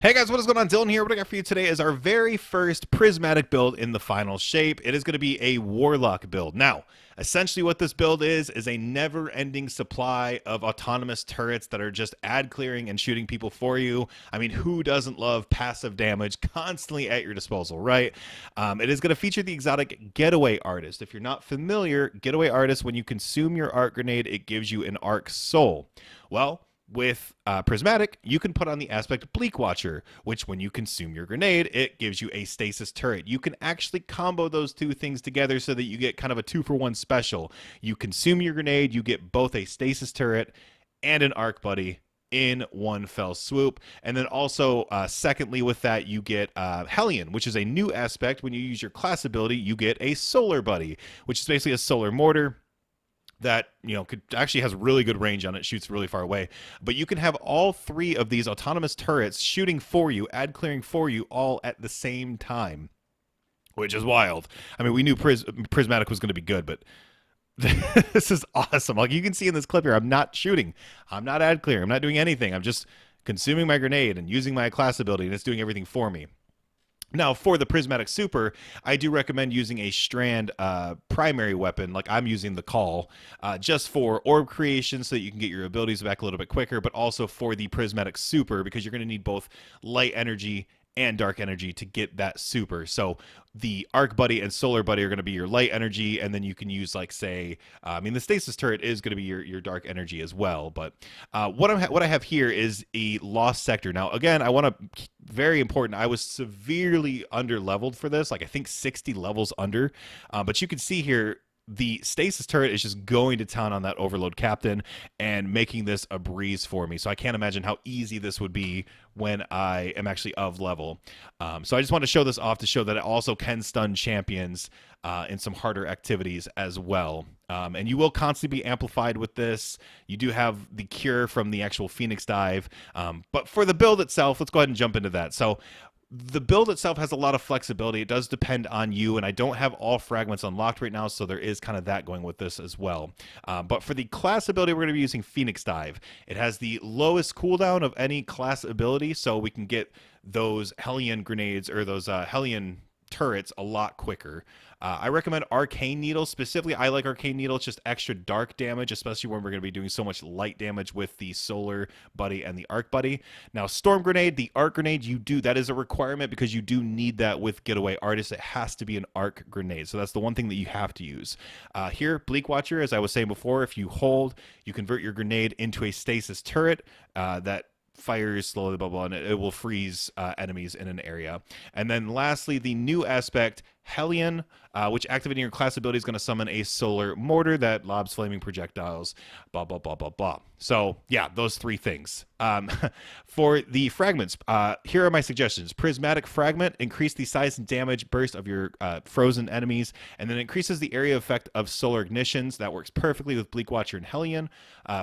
Hey guys, what is going on? Dylan here. What I got for you today is our very first prismatic build in the final shape. It is going to be a Warlock build. Now, essentially what this build is a never-ending supply of autonomous turrets that are just ad clearing and shooting people for you. I mean, who doesn't love passive damage constantly at your disposal, right? It is going to feature the exotic Getaway Artist. If you're not familiar, Getaway Artist, when you consume your arc grenade, it gives you an arc soul. Well, with Prismatic, you can put on the aspect Bleak Watcher, which when you consume your grenade, it gives you a Stasis turret. You can actually combo those two things together so that you get kind of a 2-for-1 special. You consume your grenade, you get both a Stasis turret and an Arc Buddy in one fell swoop. And then also, secondly, with that, you get Hellion, which is a new aspect. When you use your class ability, you get a Solar Buddy, which is basically a solar mortar that could actually has really good range on it, shoots really far away. But you can have all three of these autonomous turrets shooting for you, ad clearing for you, all at the same time, which is wild. I mean, we knew Prismatic was going to be good, but this is awesome. Like you can see in this clip here, I'm not shooting, I'm not ad clearing, I'm not doing anything. I'm just consuming my grenade and using my class ability, and it's doing everything for me. Now, for the Prismatic Super, I do recommend using a strand primary weapon, like I'm using the Call, just for orb creation so that you can get your abilities back a little bit quicker, but also for the Prismatic Super because you're going to need both light energy and dark energy to get that super. So the Arc Buddy and Solar Buddy are going to be your light energy, and then you can use, like, say, the Stasis turret is going to be your dark energy as well. But what I have here is a Lost Sector. Now, again, I want to very important. I was severely under leveled for this, like I think 60 levels under. But you can see here the Stasis turret is just going to town on that Overload Captain and making this a breeze for me. So I can't imagine how easy this would be when I am actually of level. So I just want to show this off to show that it also can stun champions in some harder activities as well. And you will constantly be amplified with this. You do have the cure from the actual Phoenix dive. But for the build itself, let's go ahead and jump into that. So the build itself has a lot of flexibility. It does depend on you, and I don't have all fragments unlocked right now, so there is kind of that going with this as well. But for the class ability, we're going to be using Phoenix Dive. It has the lowest cooldown of any class ability, so we can get those Hellion grenades or those Hellion turrets a lot quicker. I recommend Arcane Needle. Specifically, I like Arcane Needle. It's just extra dark damage, especially when we're going to be doing so much light damage with the Solar Buddy and the Arc Buddy. Now, Storm Grenade, the Arc Grenade, that is a requirement because you do need that with Getaway Artist. It has to be an Arc Grenade. So that's the one thing that you have to use. Here, Bleak Watcher, as I was saying before, if you hold, you convert your grenade into a Stasis turret that fires slowly, blah, blah, and it will freeze enemies in an area. And then lastly, the new aspect, Hellion, which activating your class ability is going to summon a solar mortar that lobs flaming projectiles, blah, blah, blah, blah, blah. So, yeah, those three things. For the fragments, here are my suggestions. Prismatic Fragment, increase the size and damage burst of your frozen enemies, and then increases the area effect of solar ignitions. That works perfectly with Bleak Watcher and Hellion.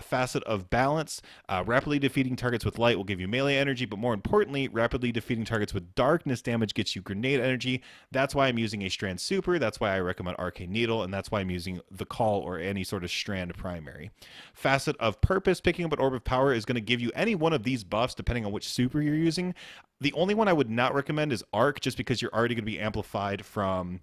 Facet of Balance, rapidly defeating targets with light will give you melee energy, but more importantly, rapidly defeating targets with darkness damage gets you grenade energy. That's why I'm using a Strand Super. That's why I recommend Arcane Needle, and that's why I'm using the Call or any sort of Strand primary. Facet of Purpose, picking up an Orb of Power is going to give you any one of these buffs depending on which super you're using. The only one I would not recommend is Arc, just because you're already going to be amplified from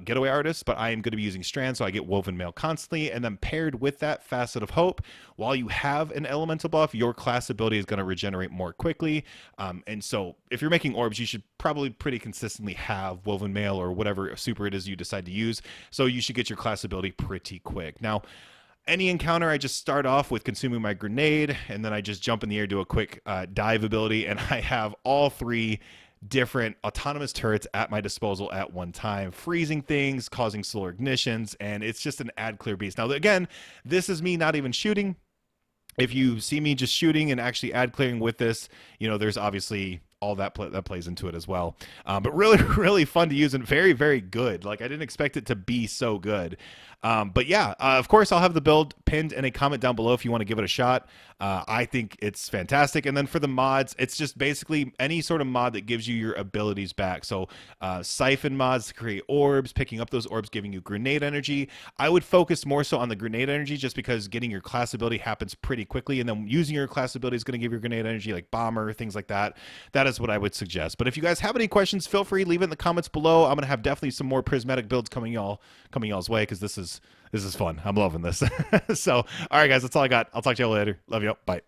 Getaway Artist, but I am going to be using Strand, so I get Woven Mail constantly. And then paired with that Facet of Hope, while you have an elemental buff, your class ability is going to regenerate more quickly. And so if you're making orbs, you should probably pretty consistently have Woven Mail or whatever super it is you decide to use. So you should get your class ability pretty quick. Now, any encounter, I just start off with consuming my grenade, and then I just jump in the air, do a quick dive ability, and I have all three different autonomous turrets at my disposal at one time, freezing things, causing solar ignitions, and it's just an ad clear beast. Now, again, this is me not even shooting. If you see me just shooting and actually ad clearing with this, there's obviously all that plays into it as well. But really, really fun to use and very, very good. Like, I didn't expect it to be so good. But yeah, of course, I'll have the build pinned in a comment down below if you want to give it a shot. I think it's fantastic. And then for the mods, it's just basically any sort of mod that gives you your abilities back. So siphon mods to create orbs, picking up those orbs, giving you grenade energy. I would focus more so on the grenade energy just because getting your class ability happens pretty quickly. And then using your class ability is going to give you grenade energy, like Bomber, things like that. That is that's what I would suggest. But if you guys have any questions, feel free, leave it in the comments below. I'm gonna have definitely some more prismatic builds coming y'all's way, because this is fun. I'm loving this. So all right guys, that's all I got. I'll talk to y'all later. Love you. Bye.